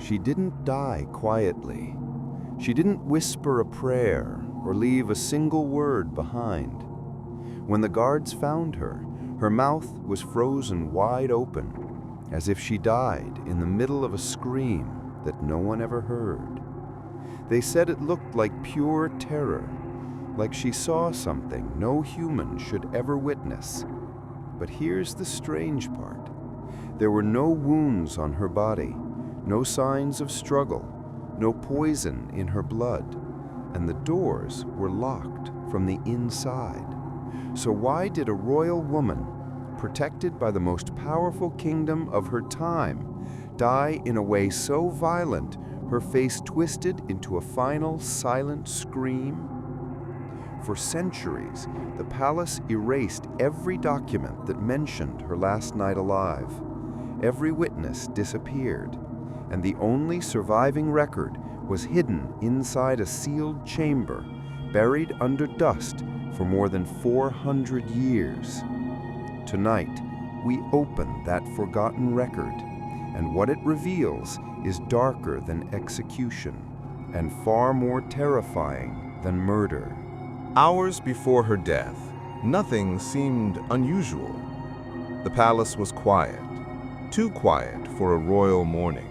She didn't die quietly. She didn't whisper a prayer or leave a single word behind. When the guards found her, her mouth was frozen wide open, as if she died in the middle of a scream that no one ever heard. They said it looked like pure terror, like she saw something no human should ever witness. But here's the strange part. There were no wounds on her body, no signs of struggle, no poison in her blood, and the doors were locked from the inside. So why did a royal woman, protected by the most powerful kingdom of her time, die in a way so violent her face twisted into a final silent scream? For centuries, the palace erased every document that mentioned her last night alive. Every witness disappeared, and the only surviving record was hidden inside a sealed chamber, buried under dust for more than 400 years. Tonight, we open that forgotten record, and what it reveals is darker than execution and far more terrifying than murder. Hours before her death, nothing seemed unusual. The palace was quiet, too quiet for a royal mourning.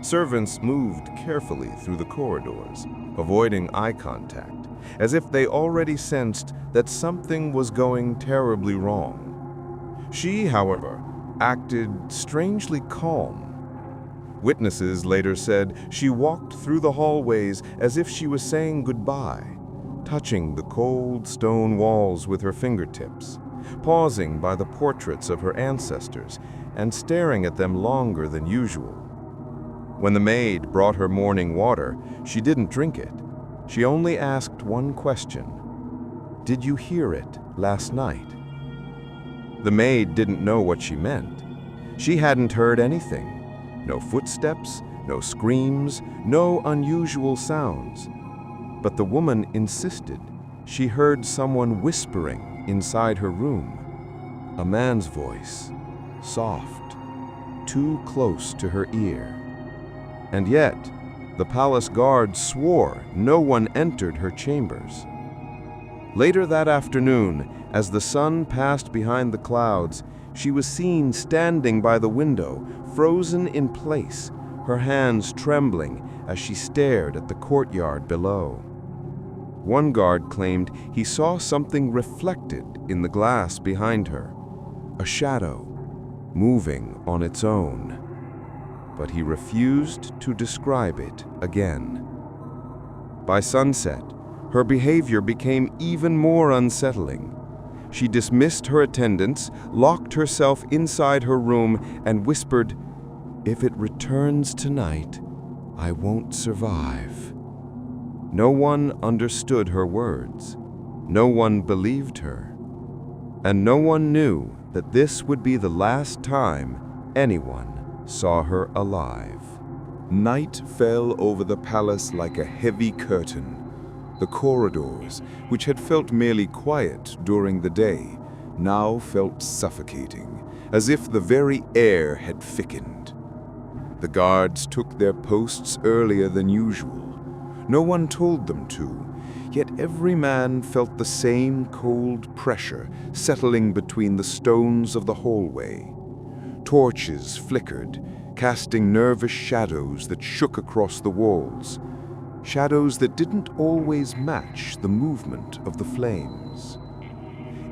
Servants moved carefully through the corridors, avoiding eye contact, as if they already sensed that something was going terribly wrong. She, however, acted strangely calm. Witnesses later said she walked through the hallways as if she was saying goodbye, touching the cold stone walls with her fingertips, pausing by the portraits of her ancestors and staring at them longer than usual. When the maid brought her morning water, she didn't drink it. She only asked one question: "Did you hear it last night?" The maid didn't know what she meant. She hadn't heard anything. No footsteps, no screams, no unusual sounds. But the woman insisted. She heard someone whispering inside her room. A man's voice, soft, too close to her ear. And yet, the palace guards swore no one entered her chambers. Later that afternoon, as the sun passed behind the clouds, she was seen standing by the window, frozen in place, her hands trembling as she stared at the courtyard below. One guard claimed he saw something reflected in the glass behind her, a shadow moving on its own. But he refused to describe it again. By sunset, her behavior became even more unsettling. She dismissed her attendants, locked herself inside her room, and whispered, "If it returns tonight, I won't survive." No one understood her words. No one believed her. And no one knew that this would be the last time anyone saw her alive. Night fell over the palace like a heavy curtain. The corridors, which had felt merely quiet during the day, now felt suffocating, as if the very air had thickened. The guards took their posts earlier than usual. No one told them to, yet every man felt the same cold pressure settling between the stones of the hallway. Torches flickered, casting nervous shadows that shook across the walls, shadows that didn't always match the movement of the flames.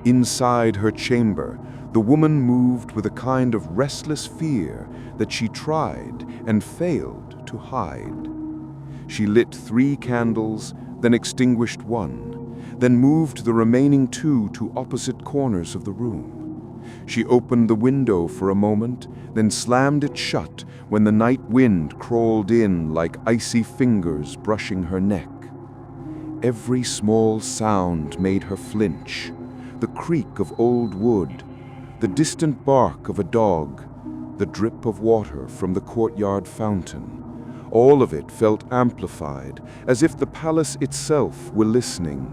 Inside her chamber, the woman moved with a kind of restless fear that she tried and failed to hide. She lit 3 candles, then extinguished one, then moved the remaining 2 to opposite corners of the room. She opened the window for a moment, then slammed it shut when the night wind crawled in like icy fingers brushing her neck. Every small sound made her flinch: the creak of old wood, the distant bark of a dog, the drip of water from the courtyard fountain. All of it felt amplified, as if the palace itself were listening.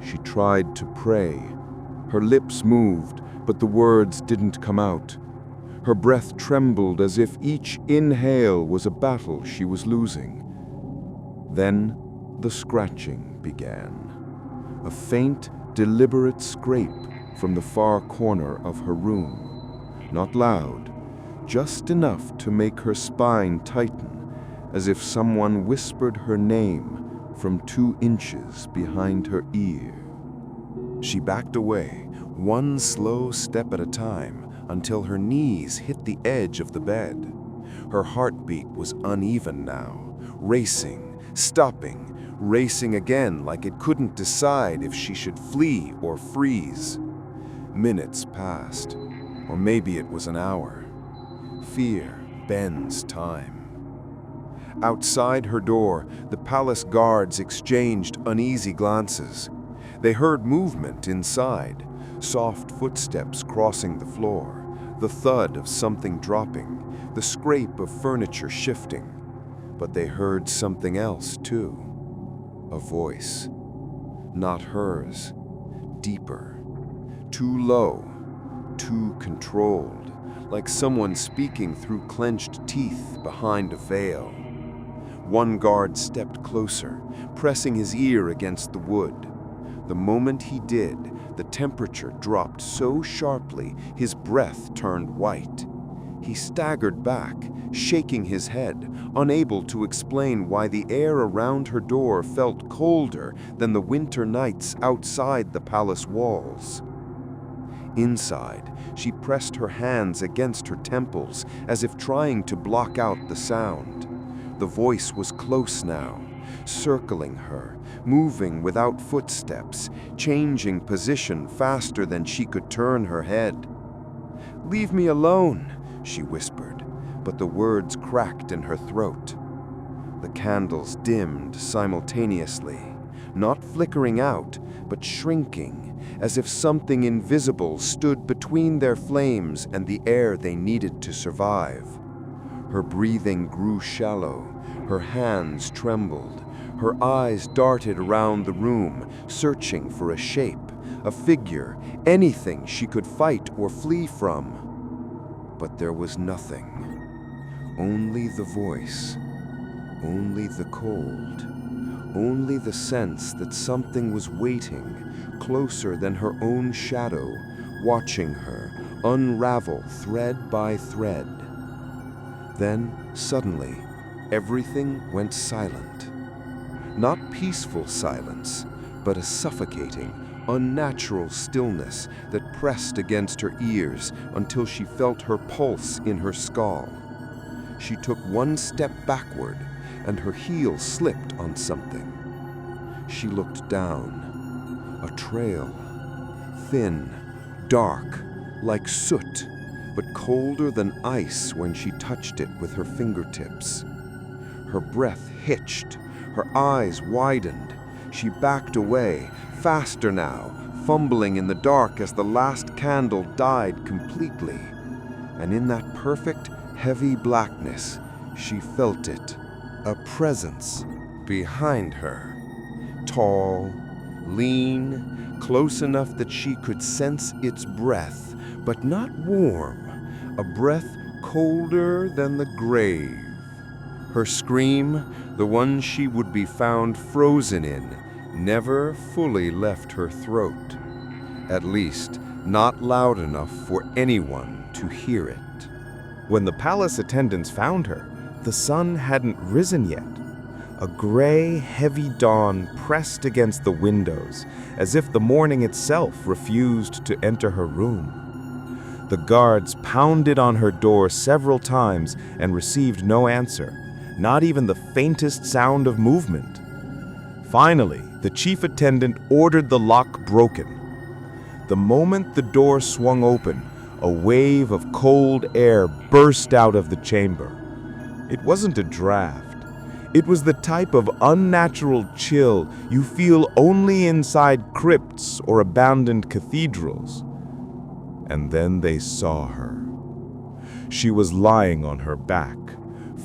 She tried to pray. Her lips moved, but the words didn't come out. Her breath trembled as if each inhale was a battle she was losing. Then the scratching began. A faint, deliberate scrape from the far corner of her room. Not loud, just enough to make her spine tighten, as if someone whispered her name from 2 inches behind her ear. She backed away, one slow step at a time, until her knees hit the edge of the bed. Her heartbeat was uneven now, racing, stopping, racing again like it couldn't decide if she should flee or freeze. Minutes passed, or maybe it was an hour. Fear bends time. Outside her door, the palace guards exchanged uneasy glances. They heard movement inside, soft footsteps crossing the floor, the thud of something dropping, the scrape of furniture shifting. But they heard something else too. A voice. Not hers. Deeper. Too low. Too controlled. Like someone speaking through clenched teeth behind a veil. One guard stepped closer, pressing his ear against the wood. The moment he did, the temperature dropped so sharply his breath turned white. He staggered back, shaking his head, unable to explain why the air around her door felt colder than the winter nights outside the palace walls. Inside, she pressed her hands against her temples as if trying to block out the sound. The voice was close now, circling her, moving without footsteps, changing position faster than she could turn her head. "Leave me alone," she whispered, but the words cracked in her throat. The candles dimmed simultaneously, not flickering out, but shrinking, as if something invisible stood between their flames and the air they needed to survive. Her breathing grew shallow, her hands trembled, her eyes darted around the room, searching for a shape, a figure, anything she could fight or flee from. But there was nothing. Only the voice, only the cold, only the sense that something was waiting, closer than her own shadow, watching her unravel thread by thread. Then, suddenly, everything went silent. Not peaceful silence, but a suffocating, unnatural stillness that pressed against her ears until she felt her pulse in her skull. She took one step backward, and her heel slipped on something. She looked down. A trail. Thin, dark, like soot, but colder than ice when she touched it with her fingertips. Her breath hitched. Her eyes widened. She backed away, faster now, fumbling in the dark as the last candle died completely. And in that perfect, heavy blackness, she felt it, a presence behind her. Tall, lean, close enough that she could sense its breath, but not warm, a breath colder than the grave. Her scream, the one she would be found frozen in, never fully left her throat. At least, not loud enough for anyone to hear it. When the palace attendants found her, the sun hadn't risen yet. A gray, heavy dawn pressed against the windows, as if the morning itself refused to enter her room. The guards pounded on her door several times and received no answer. Not even the faintest sound of movement. Finally, the chief attendant ordered the lock broken. The moment the door swung open, a wave of cold air burst out of the chamber. It wasn't a draft. It was the type of unnatural chill you feel only inside crypts or abandoned cathedrals. And then they saw her. She was lying on her back,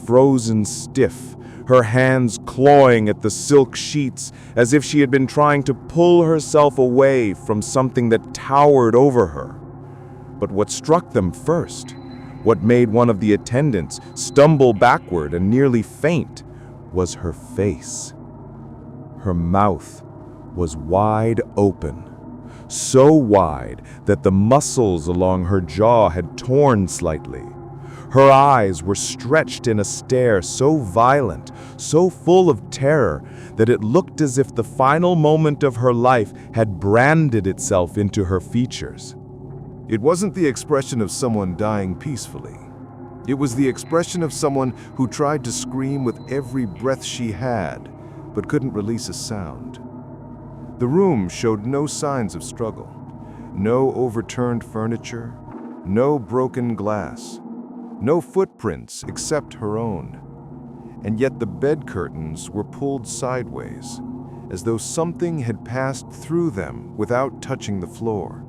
frozen stiff, her hands clawing at the silk sheets as if she had been trying to pull herself away from something that towered over her. But what struck them first What made one of the attendants stumble backward and nearly faint was her face. Her mouth was wide open, so wide that the muscles along her jaw had torn slightly. Her eyes were stretched in a stare so violent, so full of terror, that it looked as if the final moment of her life had branded itself into her features. It wasn't the expression of someone dying peacefully. It was the expression of someone who tried to scream with every breath she had, but couldn't release a sound. The room showed no signs of struggle. No overturned furniture, no broken glass, no footprints except her own. And yet the bed curtains were pulled sideways, as though something had passed through them without touching the floor.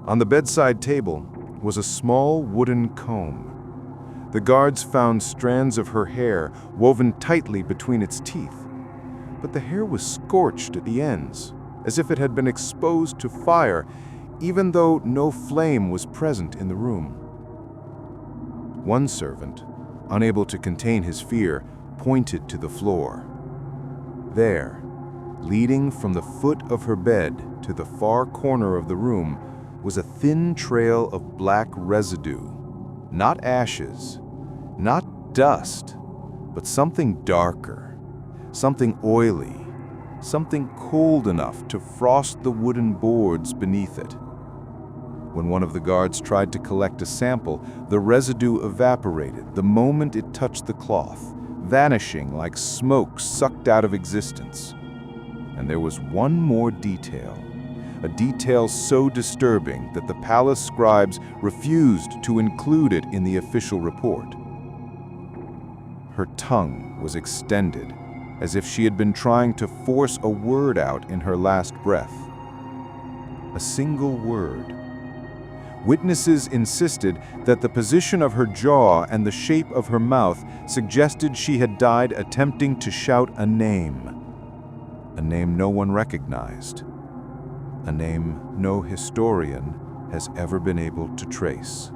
On the bedside table was a small wooden comb. The guards found strands of her hair woven tightly between its teeth, but the hair was scorched at the ends, as if it had been exposed to fire, even though no flame was present in the room. One servant, unable to contain his fear, pointed to the floor. There, leading from the foot of her bed to the far corner of the room, was a thin trail of black residue. Not ashes, not dust, but something darker, something oily, something cold enough to frost the wooden boards beneath it. When one of the guards tried to collect a sample, the residue evaporated the moment it touched the cloth, vanishing like smoke sucked out of existence. And there was one more detail. A detail so disturbing that the palace scribes refused to include it in the official report. Her tongue was extended, as if she had been trying to force a word out in her last breath. A single word. Witnesses insisted that the position of her jaw and the shape of her mouth suggested she had died attempting to shout a name no one recognized. A name no historian has ever been able to trace.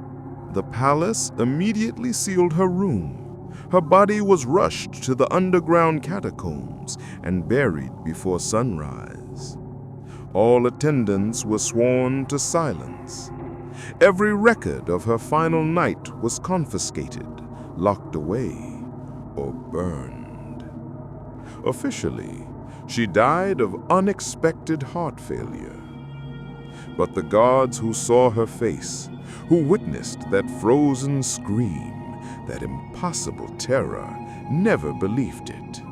The palace immediately sealed her room. Her body was rushed to the underground catacombs and buried before sunrise. All attendants were sworn to silence. Every record of her final night was confiscated, locked away, or burned. Officially, she died of unexpected heart failure. But the guards who saw her face, who witnessed that frozen scream, that impossible terror, never believed it.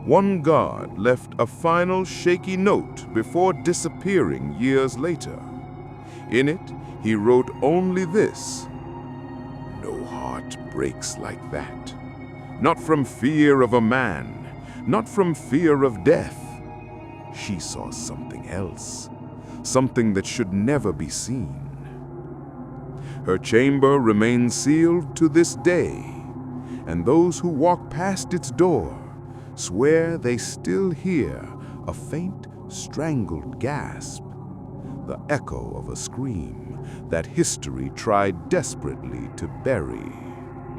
One guard left a final shaky note before disappearing years later. In it, he wrote only this: "No heart breaks like that. Not from fear of a man, not from fear of death. She saw something else, something that should never be seen." Her chamber remains sealed to this day, and those who walk past its door swear they still hear a faint, strangled gasp, the echo of a scream that history tried desperately to bury.